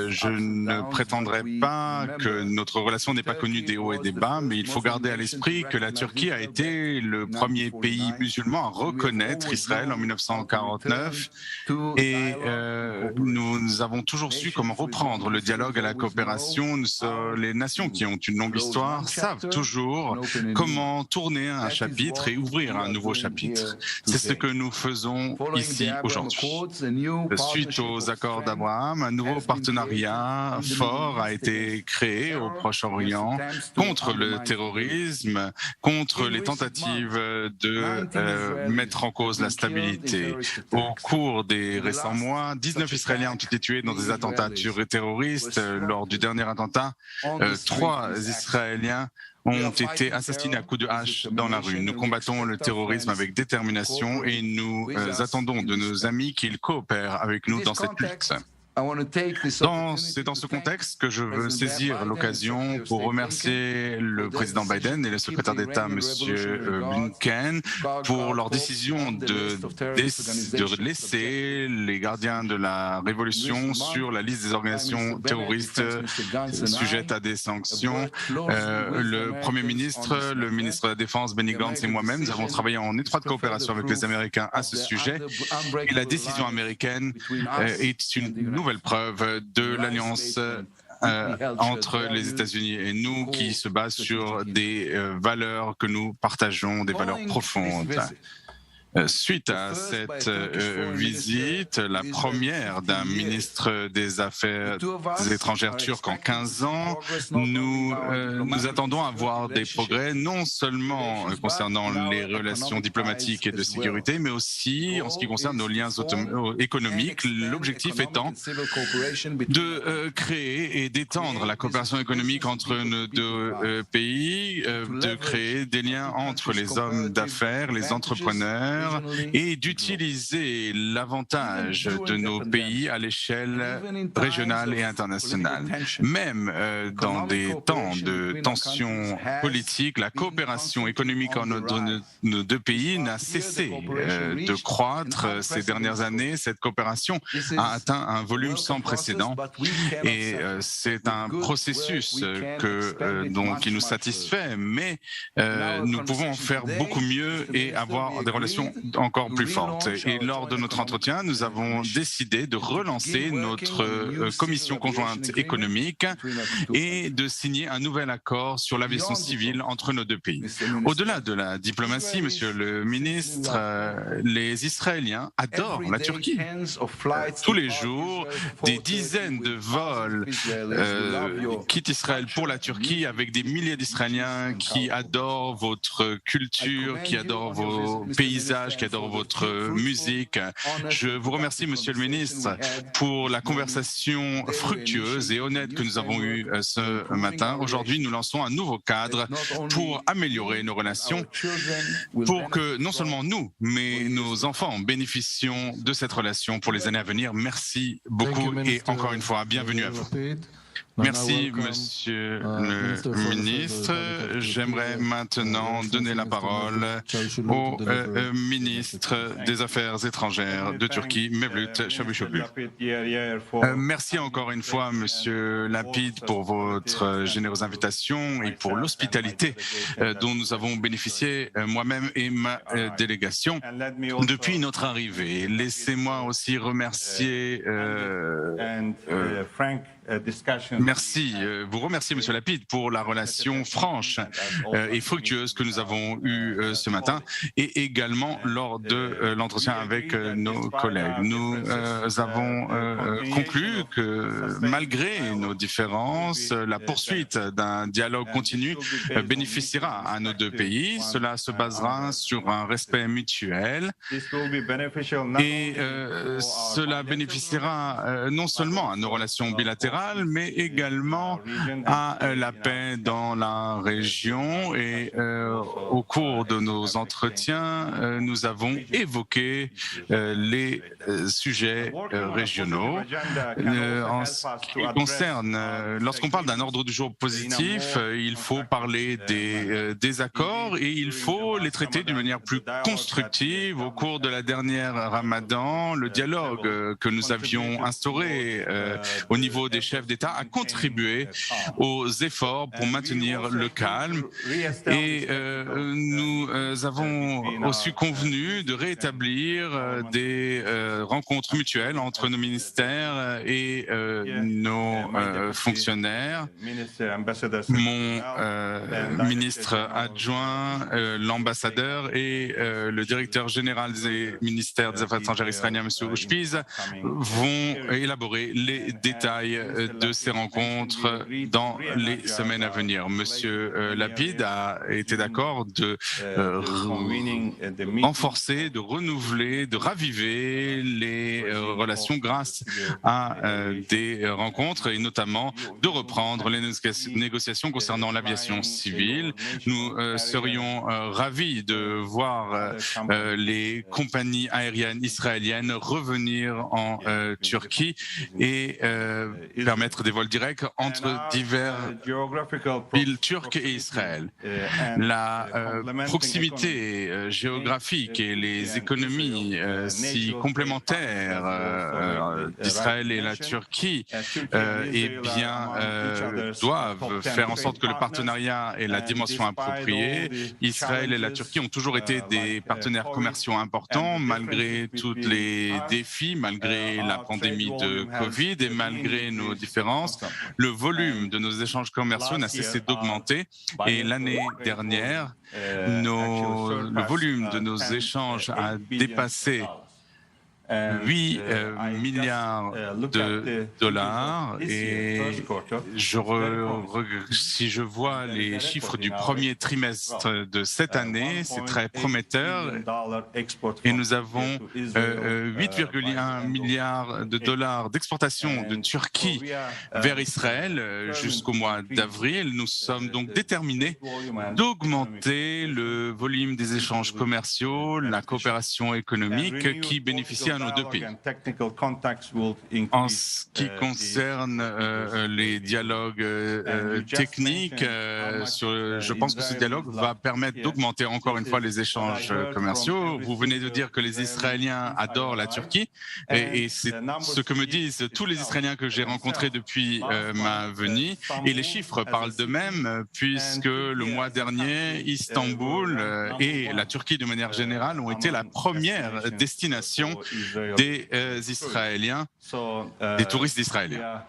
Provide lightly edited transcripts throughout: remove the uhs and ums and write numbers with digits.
je ne prétendrai pas que notre relation n'est pas connue des hauts et des bas, mais il faut garder à l'esprit que la Turquie a été le premier pays musulman à reconnaître Israël en 1949 et nous avons toujours su comment reprendre le dialogue et la coopération. Les nations qui ont une longue histoire savent toujours comment tourner un chapitre et ouvrir un nouveau chapitre. C'est ce que nous faisons ici aujourd'hui. Suite aux accords d'Abraham, un nouveau partenariat fort a été créé au Proche-Orient contre le terrorisme, contre les tentatives de mettre en cause la stabilité. Au cours des récents mois, 19 Israéliens ont été tués dans des attentats terroristes. Lors du dernier attentat, 3 Israéliens ont été assassinés à coups de hache dans la rue. Nous combattons le terrorisme avec détermination et nous attendons de nos amis qu'ils coopèrent avec nous dans cette lutte. C'est dans ce contexte que je veux saisir l'occasion pour remercier le président Biden et le secrétaire d'État, M. Blinken, pour leur décision de laisser les gardiens de la révolution sur la liste des organisations terroristes sujettes à des sanctions. Le Premier ministre, le ministre de la Défense, Benny Gantz et moi-même, nous avons travaillé en étroite coopération avec les Américains à ce sujet. Et la décision américaine est une nouvelle preuve de l'alliance entre les États-Unis et nous qui se base sur des valeurs que nous partageons, des valeurs profondes. Suite à cette visite, la première d'un ministre des Affaires étrangères turc en 15 ans, nous attendons à voir des progrès non seulement concernant les relations diplomatiques et de sécurité, mais aussi en ce qui concerne nos liens économiques, l'objectif étant de créer et d'étendre la coopération économique entre nos deux pays, de créer des liens entre les hommes d'affaires, les entrepreneurs, et d'utiliser l'avantage de nos pays à l'échelle régionale et internationale. Même dans des temps de tensions politiques, la coopération économique entre nos deux pays n'a cessé de croître ces dernières années. Cette coopération a atteint un volume sans précédent et c'est un processus qui nous satisfait, mais nous pouvons faire beaucoup mieux et avoir des relations encore plus forte. Et lors de notre entretien, nous avons décidé de relancer notre commission conjointe économique et de signer un nouvel accord sur l'aviation civile entre nos deux pays. Au-delà de la diplomatie, Monsieur le ministre, les Israéliens adorent la Turquie. Tous les jours, des dizaines de vols quittent Israël pour la Turquie avec des milliers d'Israéliens qui adorent votre culture, qui adorent vos paysages, qui adorent votre musique. Je vous remercie, Monsieur le ministre, pour la conversation fructueuse et honnête que nous avons eue ce matin. Aujourd'hui, nous lançons un nouveau cadre pour améliorer nos relations, pour que non seulement nous, mais nos enfants bénéficient de cette relation pour les années à venir. Merci beaucoup et encore une fois, bienvenue à vous. Merci, Monsieur le ministre. J'aimerais maintenant donner la parole au ministre des Affaires étrangères de Turquie, Mevlut Çavuşoğlu. Merci encore une fois, Monsieur Lapid, pour votre généreuse invitation et pour l'hospitalité dont nous avons bénéficié, moi-même et ma délégation, depuis notre arrivée. Laissez-moi aussi remercier vous remercier, Monsieur Lapid, pour la relation franche et fructueuse que nous avons eue ce matin et également lors de l'entretien avec nos collègues. Nous avons conclu que malgré nos différences, la poursuite d'un dialogue continu bénéficiera à nos deux pays. Cela se basera sur un respect mutuel et cela bénéficiera non seulement à nos relations bilatérales, mais également à la paix dans la région. Et au cours de nos entretiens, nous avons évoqué les sujets régionaux. En ce qui concerne, lorsqu'on parle d'un ordre du jour positif, il faut parler des désaccords et il faut les traiter d'une manière plus constructive. Au cours de la dernière Ramadan, le dialogue que nous avions instauré au niveau des chefs d'État a contribué aux efforts pour maintenir le calme et nous avons aussi convenu de rétablir des rencontres mutuelles entre nos ministères et nos fonctionnaires. Mon ministre adjoint, l'ambassadeur et le directeur général des ministères des Affaires étrangères israéliens, M. Ushpiz, vont élaborer les détails de ces rencontres dans les semaines à venir. Monsieur Lapid a été d'accord de renforcer, de renouveler, de raviver les relations grâce à des rencontres et notamment de reprendre les négociations concernant l'aviation civile. Nous serions ravis de voir les compagnies aériennes israéliennes revenir en Turquie et permettre des vols directs entre divers villes turques et Israël. La proximité géographique et les économies si complémentaires d'Israël et la Turquie doivent faire en sorte que le partenariat ait la dimension appropriée. Israël et la Turquie ont toujours été des partenaires commerciaux importants malgré tous les défis, malgré la pandémie de Covid et malgré nos différences. Le volume de nos échanges commerciaux n'a cessé d'augmenter et l'année dernière, le volume de nos échanges a dépassé 8 milliards de dollars et si je vois les chiffres du premier trimestre de cette année, c'est très prometteur et nous avons 8,1 milliards de dollars d'exportation de Turquie vers Israël jusqu'au mois d'avril. Nous sommes donc déterminés d'augmenter le volume des échanges commerciaux, la coopération économique qui bénéficie à nos deux pays. En ce qui concerne les dialogues techniques, je pense que ce dialogue va permettre d'augmenter encore une fois les échanges commerciaux. Vous venez de dire que les Israéliens adorent la Turquie et c'est ce que me disent tous les Israéliens que j'ai rencontrés depuis ma venue. Et les chiffres parlent d'eux-mêmes puisque le mois dernier, Istanbul et la Turquie de manière générale ont été la première destination des Israéliens, des touristes israéliens.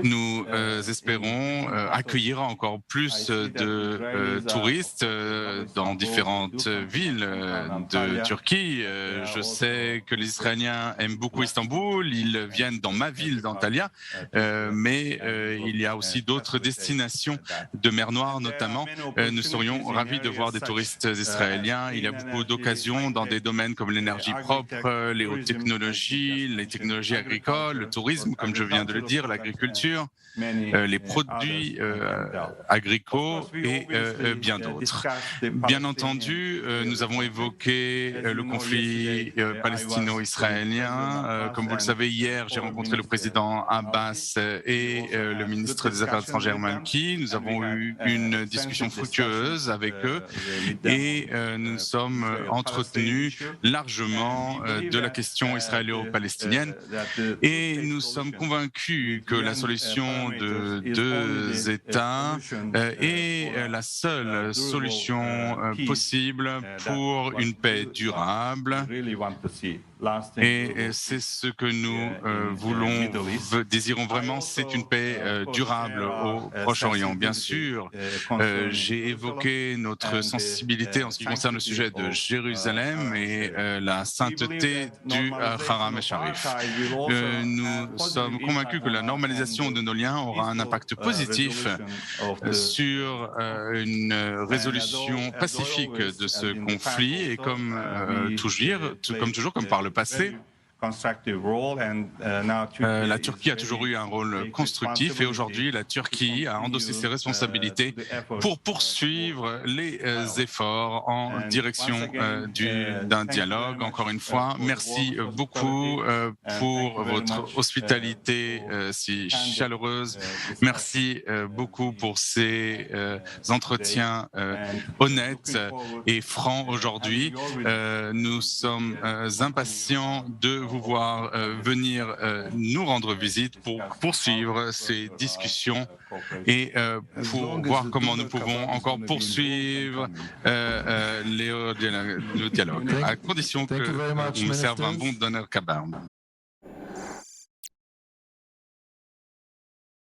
Nous espérons accueillir encore plus de touristes dans différentes villes de Turquie. Je sais que les Israéliens aiment beaucoup Istanbul, ils viennent dans ma ville, d'Antalya, mais il y a aussi d'autres destinations de mer Noire notamment. Nous serions ravis de voir des touristes israéliens. Il y a beaucoup d'occasions dans des domaines comme l'énergie propre, les hautes technologies, les technologies agricoles, le tourisme, comme je viens de le dire, l'agriculture, les produits agricoles et bien d'autres. Bien entendu, nous avons évoqué le conflit palestino-israélien. Comme vous le savez, hier, j'ai rencontré le président Abbas et le ministre des Affaires étrangères Malki. Nous avons eu une discussion fructueuse avec eux et nous sommes entretenus largement de la question israélo-palestinienne et nous sommes convaincus que la solution de deux États est la seule solution possible pour une paix durable. Et c'est ce que nous désirons vraiment, c'est une paix durable au Proche-Orient. Bien sûr, j'ai évoqué notre sensibilité en ce qui concerne le sujet de Jérusalem et la sainteté du Haram el-Sharif. Nous sommes convaincus que la normalisation de nos liens aura un impact positif sur une résolution pacifique de ce conflit et comme toujours, comme par le passé, La Turquie a toujours eu un rôle constructif et aujourd'hui, la Turquie a endossé ses responsabilités pour poursuivre les efforts en direction d'un dialogue. Encore une fois, merci beaucoup pour votre hospitalité si chaleureuse. Merci beaucoup pour ces entretiens honnêtes et francs aujourd'hui. Nous sommes impatients de vous voir venir nous rendre visite pour poursuivre ces discussions et pour voir comment nous pouvons encore poursuivre le dialogue, à condition que vous me servez un bon donneur kebab.